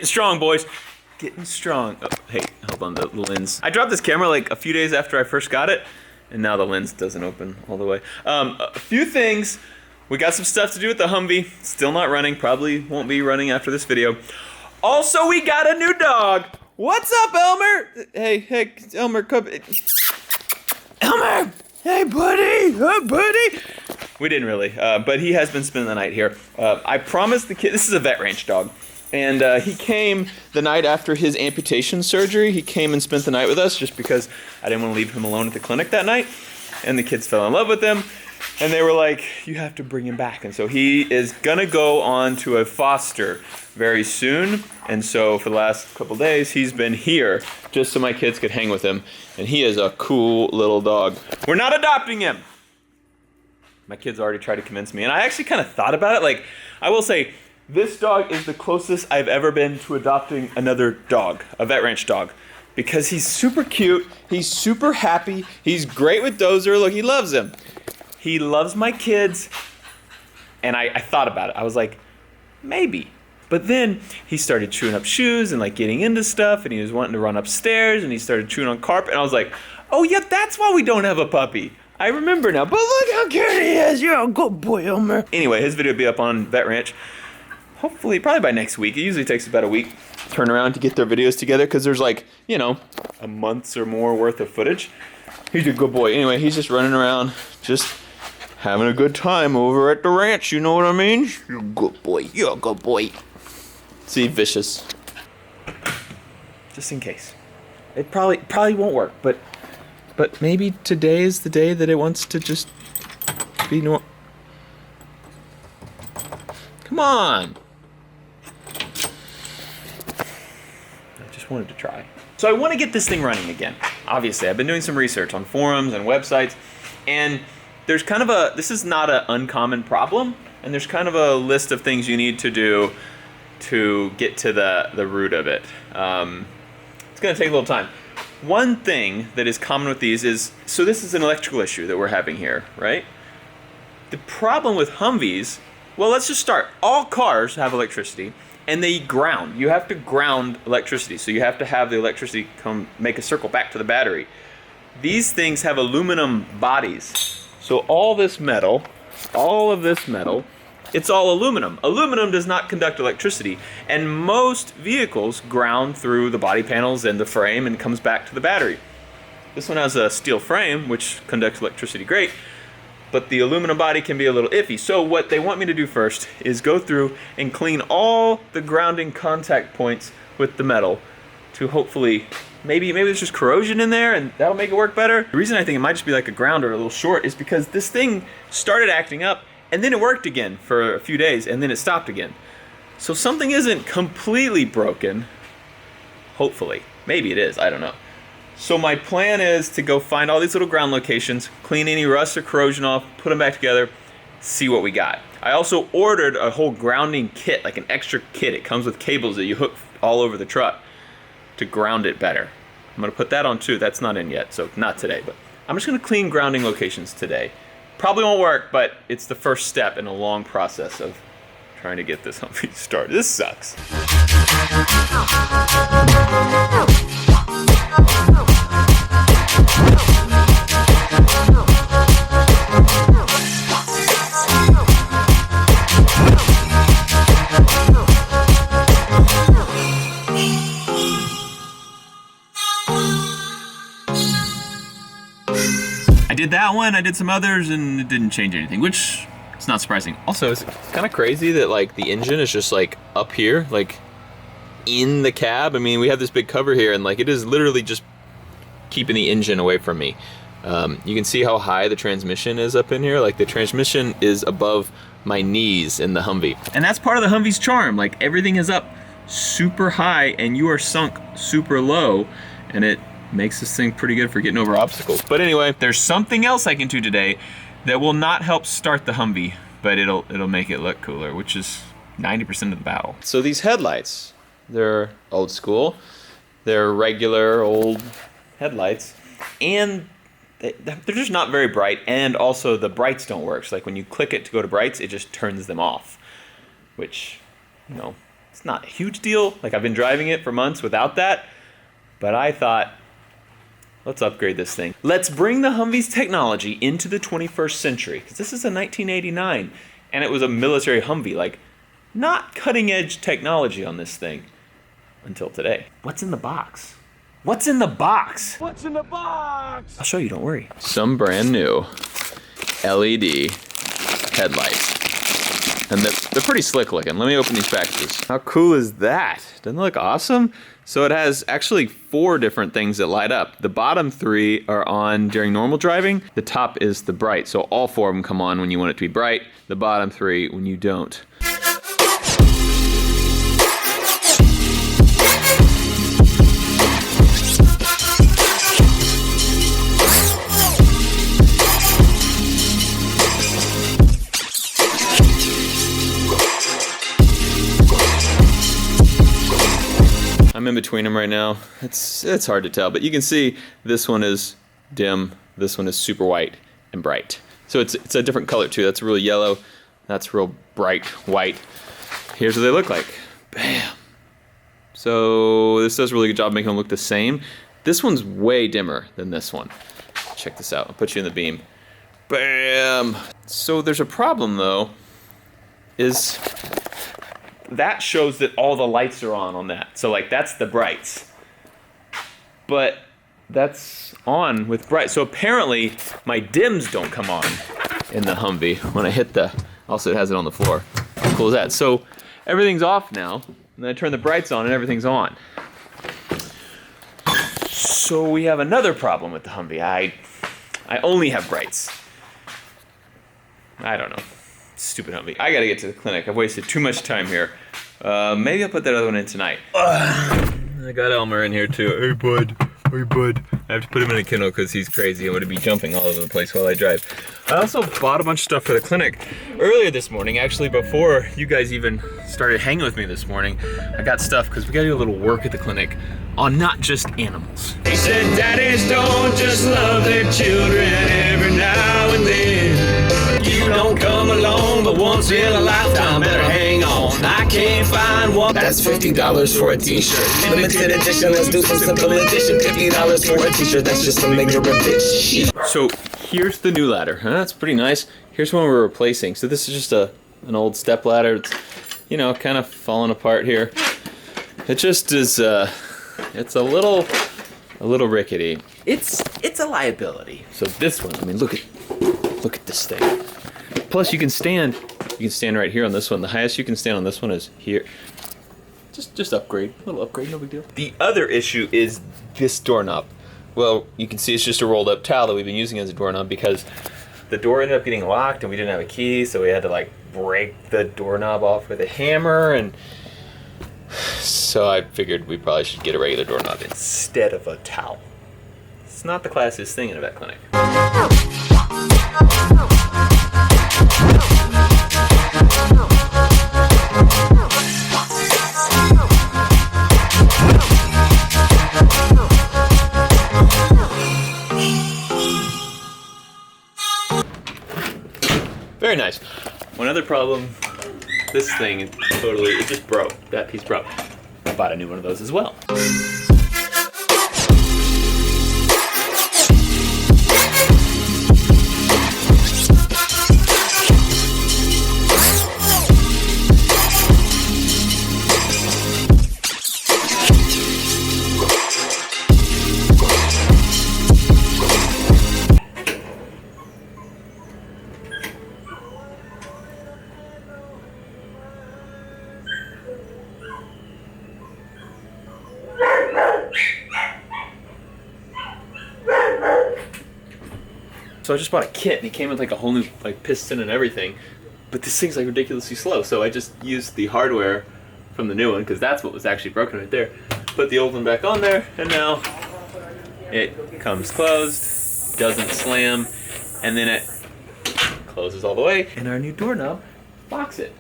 Getting strong, boys. Getting strong. Oh, hey, hold on, the lens. I dropped this camera like a few days after I first got it, and now the lens doesn't open all the way. A few things. We got some stuff to do with the Humvee. Still not running. Probably won't be running after this video. Also, we got a new dog. What's up, Elmer? Hey, Elmer, come. Elmer! Hey, buddy! Hey, buddy! We didn't really, but he has been spending the night here. I promised the kid, this is a vet ranch dog, and he came the night after his amputation surgery. He came and spent the night with us just because I didn't want to leave him alone at the clinic that night, and the kids fell in love with him, and they were like, you have to bring him back. And so he is gonna go on to a foster very soon, and so for the last couple days, he's been here just so my kids could hang with him, and he is a cool little dog. We're not adopting him. My kids already tried to convince me, and I actually kind of thought about it. Like, I will say, this dog is the closest I've ever been to adopting another dog, a vet ranch dog, because he's super cute, he's super happy, he's great with Dozer. Look, he loves him. He loves my kids, and I thought about it. I was like, maybe. But then he started chewing up shoes and like getting into stuff, and he was wanting to run upstairs, and he started chewing on carpet, and I was like, oh yeah, that's why we don't have a puppy. I remember now, but look how cute he is. You're a good boy, Elmer. Anyway, his video will be up on Vet Ranch. Hopefully, probably by next week. It usually takes about a week turn around to get their videos together because there's like, you know, a month's or more worth of footage. He's a good boy. Anyway, he's just running around, just having a good time over at the ranch. You know what I mean? You're a good boy. You're a good boy. See, vicious. Just in case. It probably won't work, but maybe today is the day that it wants to just be normal. Come on. I just wanted to try. So I want to get this thing running again. Obviously, I've been doing some research on forums and websites, and there's kind of this is not an uncommon problem, and there's kind of a list of things you need to do to get to the root of it. It's going to take a little time. One thing that is common with these is, so this is an electrical issue that we're having here, right? The problem with Humvees, well, let's just start. All cars have electricity, and they ground. You have to ground electricity, so you have to have the electricity come make a circle back to the battery. These things have aluminum bodies. So all of this metal, it's all aluminum. Aluminum does not conduct electricity, and most vehicles ground through the body panels and the frame and comes back to the battery. This one has a steel frame, which conducts electricity great, but the aluminum body can be a little iffy. So what they want me to do first is go through and clean all the grounding contact points with the metal to hopefully, maybe there's just corrosion in there and that'll make it work better. The reason I think it might just be like a grounder a little short is because this thing started acting up, and then it worked again for a few days, and then it stopped again. So something isn't completely broken, hopefully. Maybe it is, I don't know. So my plan is to go find all these little ground locations, clean any rust or corrosion off, put them back together, see what we got. I also ordered a whole grounding kit, like an extra kit. It comes with cables that you hook all over the truck to ground it better. I'm gonna put that on too. That's not in yet, so not today, but I'm just gonna clean grounding locations today. Probably won't work, but it's the first step in a long process of trying to get this Humvee started. This sucks. I did that one, I did some others, and it didn't change anything, which is not surprising. Also, it's kind of crazy that like the engine is just like up here, like in the cab. I mean, we have this big cover here, and like it is literally just keeping the engine away from me. You can see how high the transmission is up in here. Like the transmission is above my knees in the Humvee. And that's part of the Humvee's charm. Like everything is up super high and you are sunk super low, and it makes this thing pretty good for getting over obstacles. But anyway, there's something else I can do today that will not help start the Humvee, but it'll make it look cooler, which is 90% of the battle. So these headlights, they're old school. They're regular old headlights, and they're just not very bright, and also the brights don't work. So like when you click it to go to brights, it just turns them off, which, you know, It's not a huge deal. Like, I've been driving it for months without that. But I thought, let's upgrade this thing. Let's bring the Humvees technology into the 21st century. Because this is a 1989. And it was a military Humvee. Like, not cutting edge technology on this thing. Until today. What's in the box? What's in the box? What's in the box? I'll show you, don't worry. Some brand new LED headlights. And they're pretty slick looking. Let me open these packages. How cool is that? Doesn't it look awesome? So it has actually 4 different things that light up. The bottom 3 are on during normal driving. The top is the bright. So all 4 of them come on when you want it to be bright. The bottom 3 when you don't. I'm in between them right now. It's hard to tell, but you can see this one is dim, this one is super white and bright. So it's a different color too. That's really yellow, that's real bright white. Here's what they look like. Bam. So this does a really good job making them look the same. This one's way dimmer than this one. Check this out, I'll put you in the beam. Bam. So there's a problem though, is that shows that all the lights are on that. So like that's the brights. But that's on with bright. So apparently my dims don't come on in the Humvee when I hit the, also it has it on the floor. How cool is that? So everything's off now, and then I turn the brights on and everything's on. So we have another problem with the Humvee. I only have brights. I don't know. Stupid Humvee. I gotta get to the clinic. I've wasted too much time here. Maybe I'll put that other one in tonight. I got Elmer in here too. Hey bud. Hey bud. I have to put him in a kennel because he's crazy and would be jumping all over the place while I drive. I also bought a bunch of stuff for the clinic earlier this morning, actually before you guys even started hanging with me this morning. I got stuff because we gotta do a little work at the clinic on not just animals. He said daddies don't just love their children every now and then. You don't come along, but once in a lifetime, better hang on. I can't find one. That's $50 for a t-shirt. Limited edition, let's do some simple addition. $50 for a t-shirt, that's just to make her a bitch. So here's the new ladder. That's pretty nice. Here's one we're replacing. So this is just an old step ladder. It's, you know, kind of falling apart here. It just is, it's a little rickety. It's a liability. So this one, I mean, look at this thing. Plus you can stand right here on this one. The highest you can stand on this one is here. Just upgrade, a little upgrade, no big deal. The other issue is this doorknob. Well, you can see it's just a rolled up towel that we've been using as a doorknob because the door ended up getting locked and we didn't have a key, so we had to like break the doorknob off with a hammer, and so I figured we probably should get a regular doorknob instead of a towel. It's not the classiest thing in a vet clinic. Very nice. One other problem, this thing is it just broke. That piece broke. I bought a new one of those as well. So I just bought a kit and it came with like a whole new like piston and everything, but this thing's like ridiculously slow, so I just used the hardware from the new one because that's what was actually broken right there. Put the old one back on there, and now it comes closed, doesn't slam, and then it closes all the way, and our new doorknob locks it.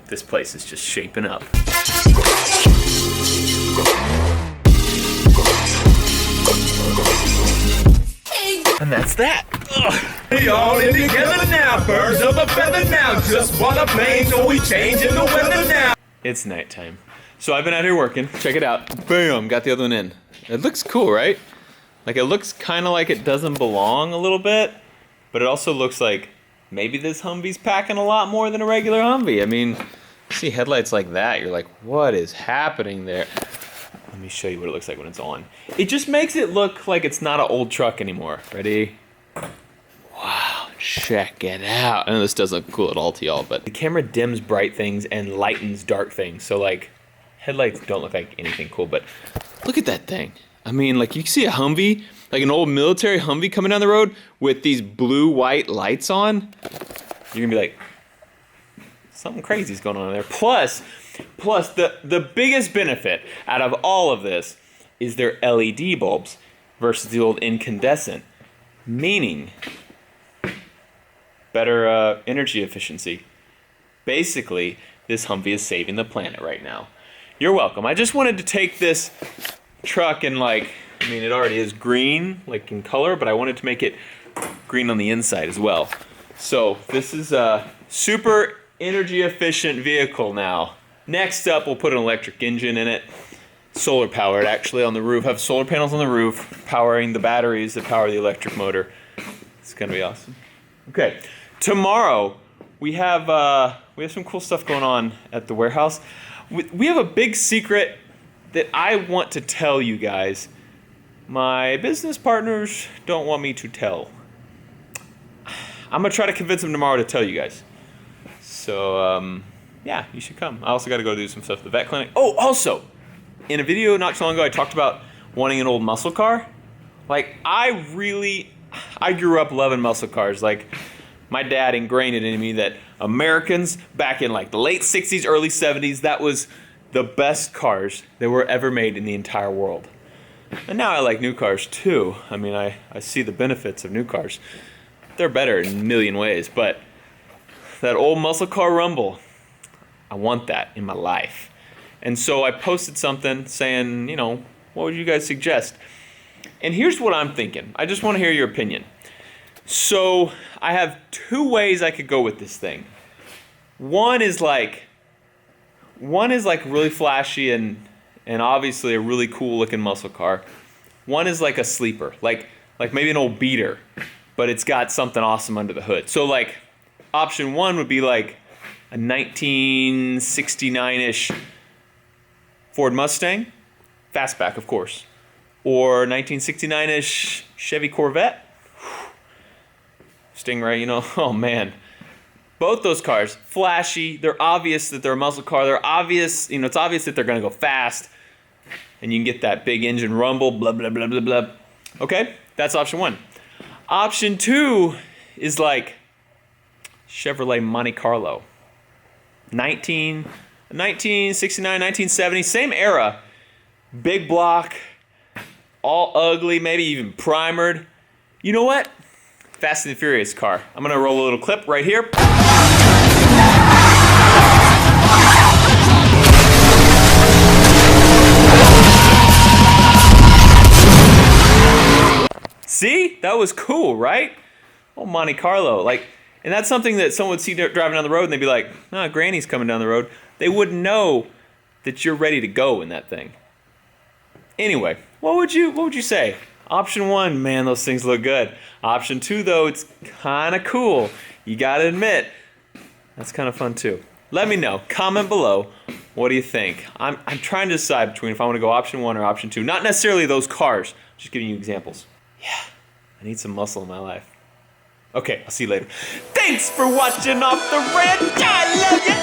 This place is just shaping up. And that's that. We all in together now, birds of a feather now. Just wanna plane, so we changing the weather now. It's nighttime. So I've been out here working. Check it out. Boom, got the other one in. It looks cool, right? Like it looks kind of like it doesn't belong a little bit, but it also looks like maybe this Humvee's packing a lot more than a regular Humvee. I mean, see headlights like that, you're like, what is happening there? Let me show you what it looks like when it's on. It just makes it look like it's not an old truck anymore. Ready? Wow, check it out. I know this doesn't look cool at all to y'all, but the camera dims bright things and lightens dark things. So like, headlights don't look like anything cool, but look at that thing. I mean, like you see a Humvee, like an old military Humvee coming down the road with these blue-white lights on. You're gonna be like, something crazy's going on there. Plus the biggest benefit out of all of this is their LED bulbs versus the old incandescent, meaning better energy efficiency. Basically, this Humvee is saving the planet right now. You're welcome. I just wanted to take this truck and like, I mean, it already is green, like in color, but I wanted to make it green on the inside as well. So this is a super energy efficient vehicle now. Next up, we'll put an electric engine in it. Solar powered, actually, on the roof. Have solar panels on the roof powering the batteries that power the electric motor. It's gonna be awesome. Okay, tomorrow we have some cool stuff going on at the warehouse. We have a big secret that I want to tell you guys. My business partners don't want me to tell. I'm gonna try to convince them tomorrow to tell you guys. So, yeah, you should come. I also got to go do some stuff at the vet clinic. Oh, also, in a video not too long ago, I talked about wanting an old muscle car. Like, I grew up loving muscle cars. Like, my dad ingrained it in me that Americans back in like the late 60s, early 70s, that was the best cars that were ever made in the entire world. And now I like new cars too. I mean, I see the benefits of new cars. They're better in a million ways, but that old muscle car rumble, I want that in my life. And so I posted something saying, you know, what would you guys suggest? And here's what I'm thinking. I just want to hear your opinion. So I have two ways I could go with this thing. One is like really flashy and obviously a really cool looking muscle car. One is like a sleeper, like maybe an old beater, but it's got something awesome under the hood. So like option one would be like a 1969-ish Ford Mustang, fastback of course, or 1969-ish Chevy Corvette, Stingray, you know, oh man. Both those cars, flashy, they're obvious that they're a muscle car, they're obvious, you know, it's obvious that they're gonna go fast, and you can get that big engine rumble, blah, blah, blah, blah, blah. Okay, that's option one. Option two is like Chevrolet Monte Carlo. 1969, 1970, same era. Big block, all ugly, maybe even primered. You know what? Fast and the Furious car. I'm gonna roll a little clip right here. See? That was cool, right? Oh, Monte Carlo. Like, and that's something that someone would see driving down the road and they'd be like, "Oh, Granny's coming down the road." They wouldn't know that you're ready to go in that thing. Anyway, what would you say? Option one, man, those things look good. Option two, though, it's kind of cool. You gotta admit, that's kind of fun too. Let me know. Comment below. What do you think? I'm trying to decide between if I want to go option one or option two. Not necessarily those cars. Just giving you examples. Yeah, I need some muscle in my life. Okay, I'll see you later. Thanks for watching Off the Ranch. I love you.